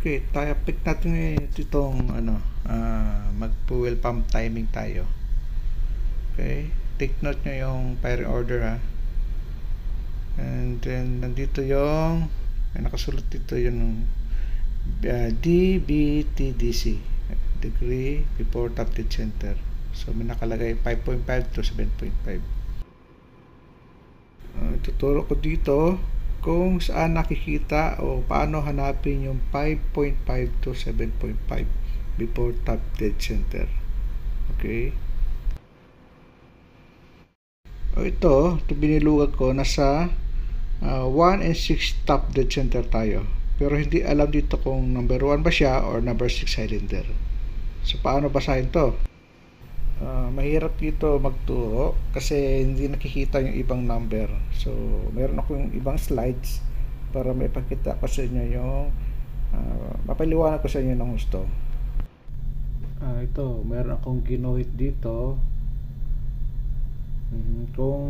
Okay, tayo pick natin ngayon itong mag fuel pump timing tayo. Okay, take note nyo yung firing order ha. And then nandito yung nakasulat dito yung DBTDC, degree before top dead center. So may nakalagay 5.5 to 7.5. Tuturo ko dito kung saan nakikita o paano hanapin yung 5.5 to 7.5 before top dead center. Okay. Ito binilugad ko nasa 1 and 6 top dead center tayo. Pero hindi alam dito kung number 1 ba siya or number 6 cylinder. So paano basahin to? Mahirap dito magturo kasi hindi nakikita yung ibang number. So meron ako yung ibang slides para maipakita ko sa inyo yung mapaliwanag ko sa inyo ng gusto. Ito, meron akong ginuhit dito. Kung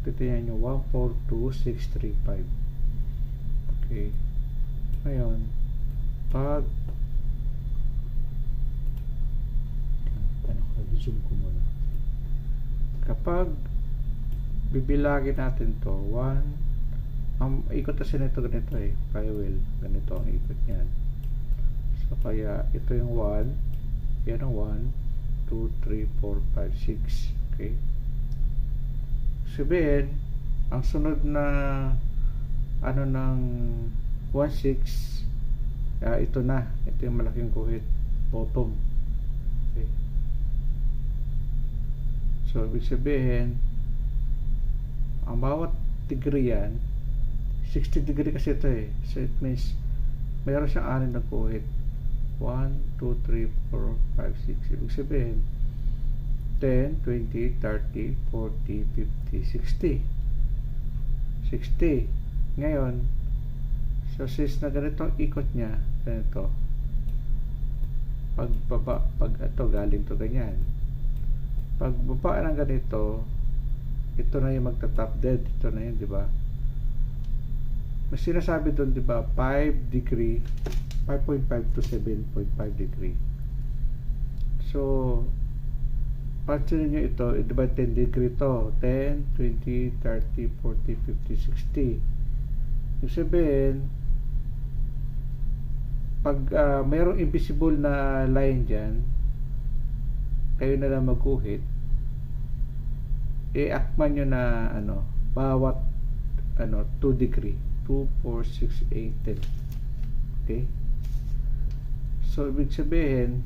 titingnan nyo 142635. Okay. Ngayon, pag zoom ko muna. Kapag bibilagin natin to 1, ikot kasi nito ganito flywheel, ganito ang ikot niyan. So kaya ito yung 1, yan ang 1 2, 3, 4, 5, 6. Okay, sabihin ang sunod na ng 1,6, ito yung malaking guhit, bottom. Okay, so ibig sabihin ang bawat degree yan 60 degree kasi ito so it means mayroon siyang 6 na guhit, 1, 2, 3, 4, 5, 6. Ibig sabihin 10, 20, 30, 40, 50, 60. Ngayon, so since na ganito ang ikot niya, ganito, pag ito galing to ganyan, pag baba ng ganito, ito na yung magta-top dead, ito na yun, di ba? Mas sinasabi doon, di ba, 5 degree, 5.5 to 7.5 degree. So pansinin nyo ito, di ba 10 degree to, 10, 20, 30, 40, 50, 60. Ibig sabihin, pag mayroong invisible na line dyan, kayo na lang magguhit, i-akman nyo na bawat 2 degree, 2, 4, 6, 8, 10. Okay, so ibig sabihin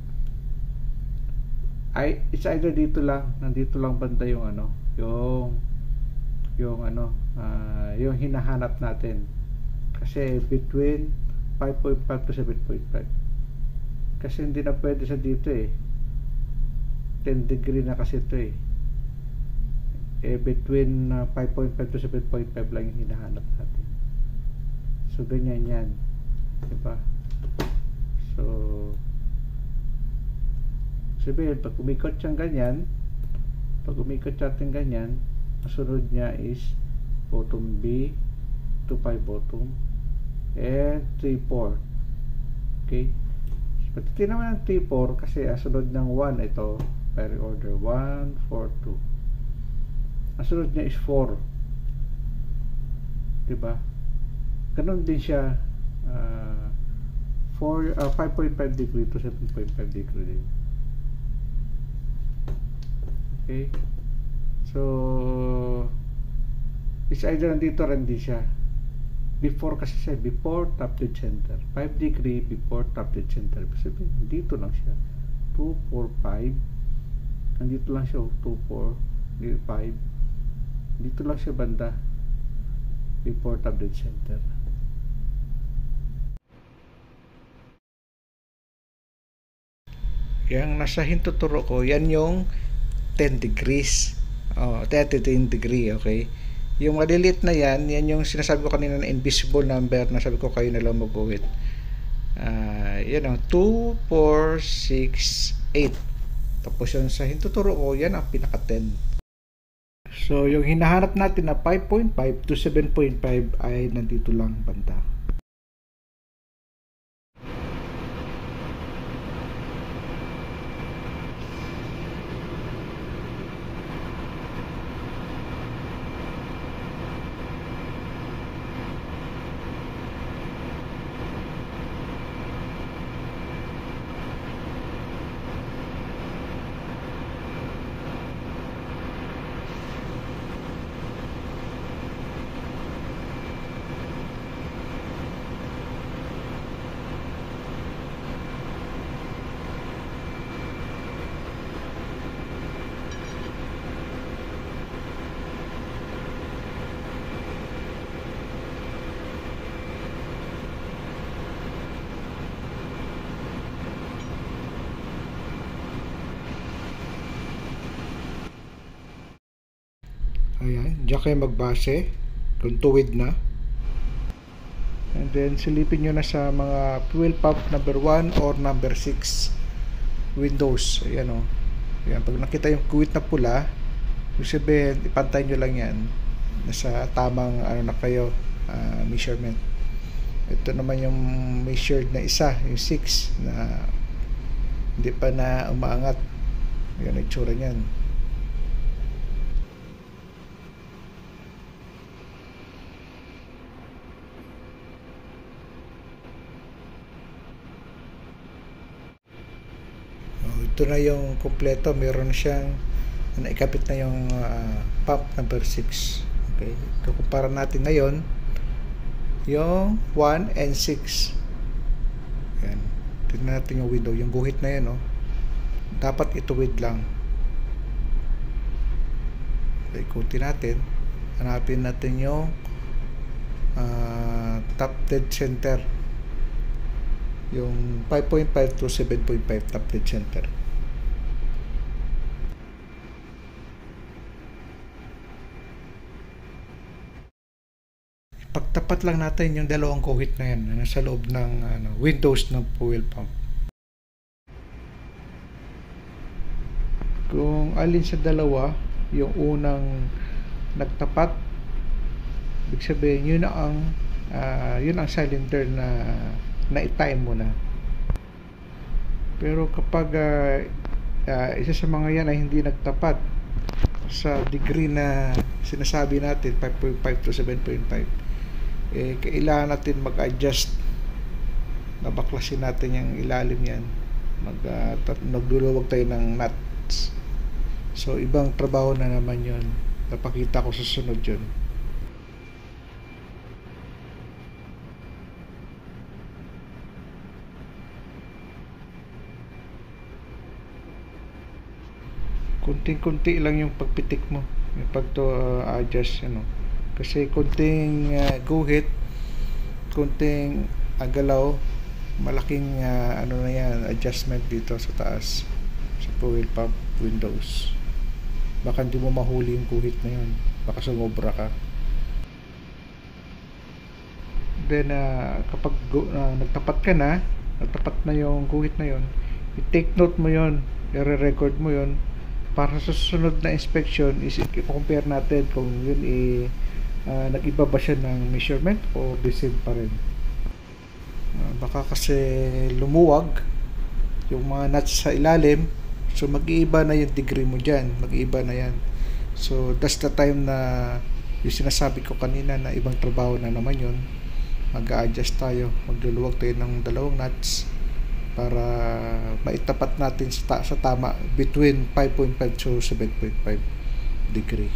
it's either dito lang, nandito lang banda yung yung hinahanap natin, kasi between 5.5 to 7.5, kasi hindi na pwede sa dito 10 degree na kasi ito between 5.5 to 7.5 lang yung hinahanap natin. So ganyan yan, diba? So sabihin, pag umikot siyang ganyan, pag umikot natin ganyan, masunod niya is bottom B, 2.5 bottom, and 3.4. Okay, so pati naman ang 3.4 kasi sunod ng 1 ito, firing order 1, 4, 2. Ang sunod niya is 4, diba? Ganun din siya, 5.5 degree to 7.5 degree din. Okay, so it's either nandito rin din siya before, kasi siya before top dead center, 5 degree before top dead center. Kasi dito lang siya 2, 4, 5, nandito lang siya 2, 4, 5, dito lang siya banda before top dead center. Yang nasa hintuturo ko, yan yung 10 degrees. 10 degree, okay? Yung maliliit na yan yung sinasabi ko kanina na invisible number, na sabi ko kayo na lang mag-uwit. Yan ang 2, 4, 6, 8. Tapos yun sa hintuturo ko, yan ang pinaka 10. So yung hinahanap natin na 5.5 to 7.5 ay nandito lang banda. Ayan, diyan kayo magbase kung tuwid na. And then silipin nyo na sa mga fuel pump number 1 or number 6 windows. Ayan o. Ayan, pag nakita yung guhit na pula, ibig sabihin, ipantay nyo lang yan. Nasa tamang na kayo, measurement. Ito naman yung measured na isa, yung 6 na hindi pa na umaangat. Ayan ang itsura nyan. Ito na yung kompleto, meron siyang naikabit na yung pump number 6. Okay, kukumpara natin ngayon yung 1 and 6. Yan, tignan natin yung window, yung guhit na yan, dapat ituwid lang. Okay, ikutin natin, hanapin natin yung top dead center, yung 5.5 to 7.5 top dead center. Pagtapat lang natin yung dalawang guhit na yan na nasa loob ng windows ng fuel pump. Kung alin sa dalawa yung unang nagtapat, ibig sabihin yun ang cylinder na na-time mo na. Pero kapag isa sa mga yan ay hindi nagtapat sa degree na sinasabi natin, 5.5 to 7.5, kailangan natin mag-adjust, nabaklasin natin yung ilalim yan, nagluluwag tayo ng nuts. So ibang trabaho na naman yun, napakita ko sa sunod yun. Kunting-kunti lang yung pagpitik mo, yung pag-adjust, kasi kunting guhit, kunting galaw, malaking na yan, adjustment dito sa taas sa fuel pump windows. Baka hindi mo mahuli yung guhit na yun, baka sumobra ka. Then kapag nagtapat ka na, nagtapat na yung guhit na yun, i-take note mo yun, i-record mo yun, para sa susunod na inspection is i-compare natin kung yun nag-iba ba siya ng measurement o the same pa rin. Baka kasi lumuwag yung mga nuts sa ilalim, so mag-iiba na yung degree mo dyan, mag-iiba na yan. So that's the time na yung sinasabi ko kanina na ibang trabaho na naman yun, mag-a-adjust tayo, magluluwag tayo ng dalawang nuts para maitapat natin sa tama between 5.5 to 7.5 degree.